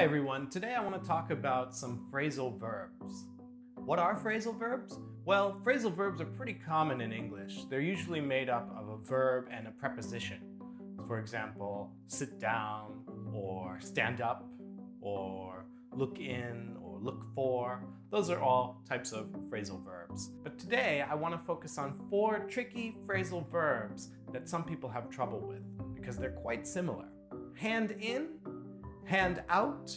Hi everyone, today I want to talk about some phrasal verbs. What are phrasal verbs? Well, phrasal verbs are pretty common in English. They're usually made up of a verb and a preposition. For example, sit down, or stand up, or look in, or look for. Those are all types of phrasal verbs. But today I want to focus on 4 tricky phrasal verbs that some people have trouble with because they're quite similar. Hand in, hand out,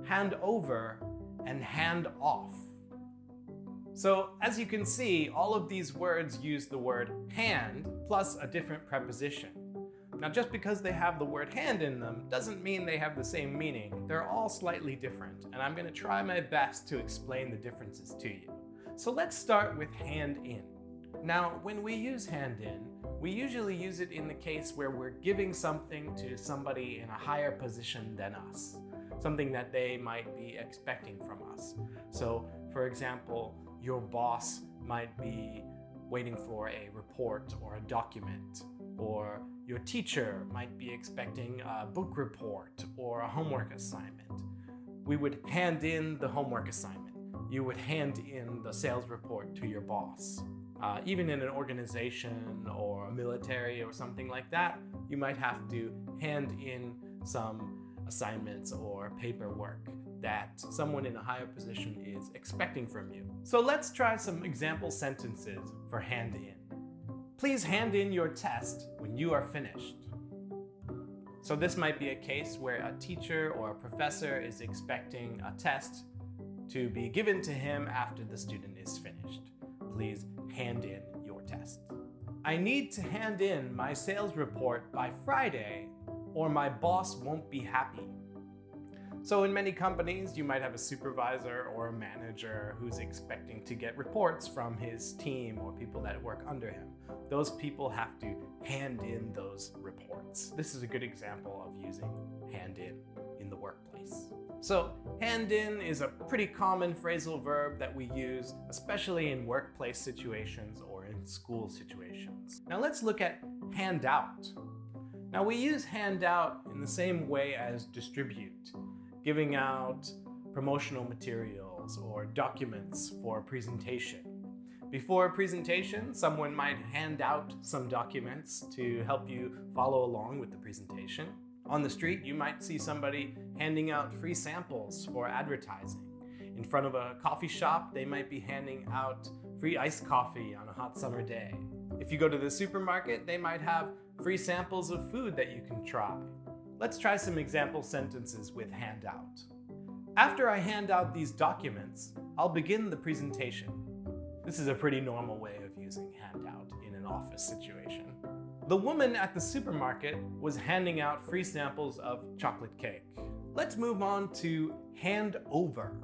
hand over, and hand off. So as you can see, all of these words use the word hand plus a different preposition. Now just because they have the word hand in them doesn't mean they have the same meaning. They're all slightly different, and I'm going to try my best to explain the differences to you. So let's start with hand in. Now when we use hand in, we usually use it in the case where we're giving something to somebody in a higher position than us, something that they might be expecting from us. So, for example, your boss might be waiting for a report or a document, or your teacher might be expecting a book report or a homework assignment. We would hand in the homework assignment. You would hand in the sales report to your boss. Even in an organization or a military or something like that, you might have to hand in some assignments or paperwork that someone in a higher position is expecting from you. So let's try some example sentences for hand in. Please hand in your test when you are finished. So this might be a case where a teacher or a professor is expecting a test to be given to him after the student is finished. Please hand in your test. I need to hand in my sales report by Friday or my boss won't be happy. So in many companies, you might have a supervisor or a manager who's expecting to get reports from his team or people that work under him. Those people have to hand in those reports. This is a good example of using hand in the workplace. So hand in is a pretty common phrasal verb that we use, especially in workplace situations or in school situations. Now let's look at hand out. Now we use hand out in the same way as distribute, giving out promotional materials or documents for a presentation. Before a presentation, someone might hand out some documents to help you follow along with the presentation. On the street, you might see somebody handing out free samples for advertising. In front of a coffee shop, they might be handing out free iced coffee on a hot summer day. If you go to the supermarket, they might have free samples of food that you can try. Let's try some example sentences with hand out. After I hand out these documents, I'll begin the presentation. This is a pretty normal way of using hand out in an office situation. The woman at the supermarket was handing out free samples of chocolate cake. Let's move on to hand over.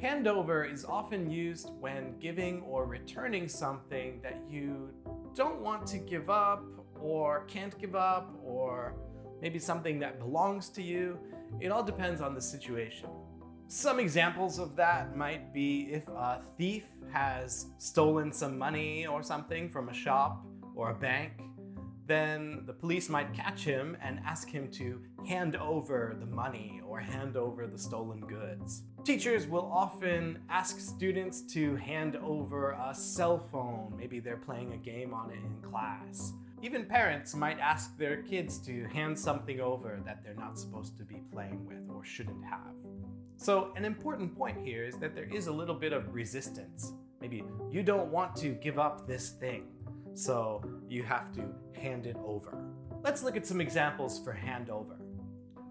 Hand over is often used when giving or returning something that you don't want to give up or can't give up, or maybe something that belongs to you. It all depends on the situation. Some examples of that might be if a thief has stolen some money or something from a shop or a bank, then the police might catch him and ask him to hand over the money or hand over the stolen goods. Teachers will often ask students to hand over a cell phone. Maybe they're playing a game on it in class. Even parents might ask their kids to hand something over that they're not supposed to be playing with or shouldn't have. So an important point here is that there is a little bit of resistance. Maybe you don't want to give up this thing, so you have to hand it over. Let's look at some examples for hand over.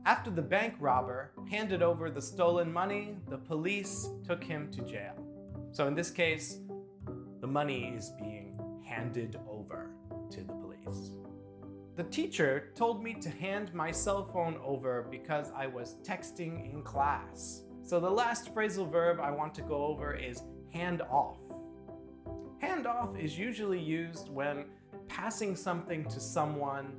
After the bank robber handed over the stolen money, the police took him to jail. So in this case, the money is being handed over to the police. The teacher told me to hand my cell phone over because I was texting in class. So the last phrasal verb I want to go over is hand off. Hand off is usually used when passing something to someone.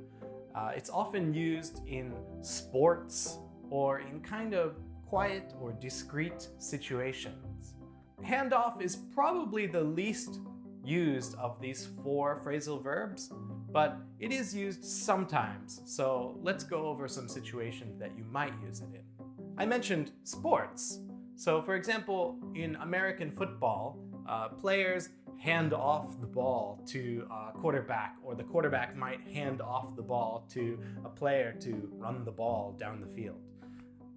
It's often used in sports or in kind of quiet or discreet situations. Hand off is probably the least used of these 4 phrasal verbs, but it is used sometimes. So let's go over some situations that you might use it in. I mentioned sports. So for example, in American football, players hand off the ball to a quarterback, or the quarterback might hand off the ball to a player to run the ball down the field.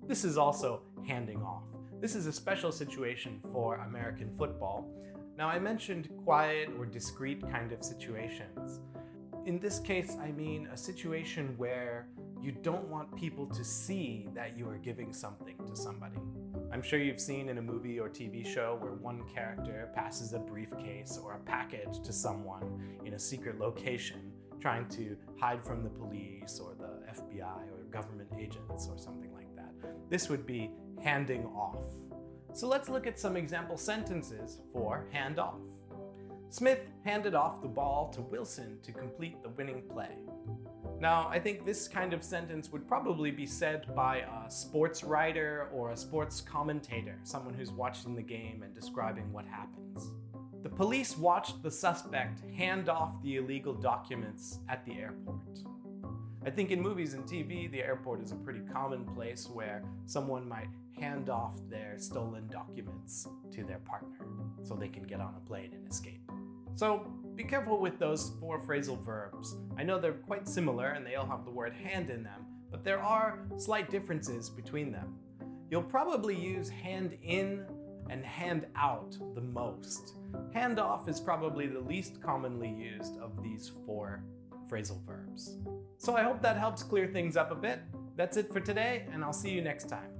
This is also handing off. This is a special situation for American football. Now, I mentioned quiet or discreet kind of situations. In this case, I mean a situation where you don't want people to see that you are giving something to somebody. I'm sure you've seen in a movie or TV show where one character passes a briefcase or a package to someone in a secret location, trying to hide from the police or the FBI or government agents or something like that. This would be handing off. So let's look at some example sentences for hand off. Smith handed off the ball to Wilson to complete the winning play. Now, I think this kind of sentence would probably be said by a sports writer or a sports commentator, someone who's watching the game and describing what happens. The police watched the suspect hand off the illegal documents at the airport. I think in movies and TV, the airport is a pretty common place where someone might hand off their stolen documents to their partner so they can get on a plane and escape. So be careful with those 4 phrasal verbs. I know they're quite similar and they all have the word hand in them, but there are slight differences between them. You'll probably use hand in and hand out the most. Hand off is probably the least commonly used of these 4 phrasal verbs. So I hope that helps clear things up a bit. That's it for today, and I'll see you next time.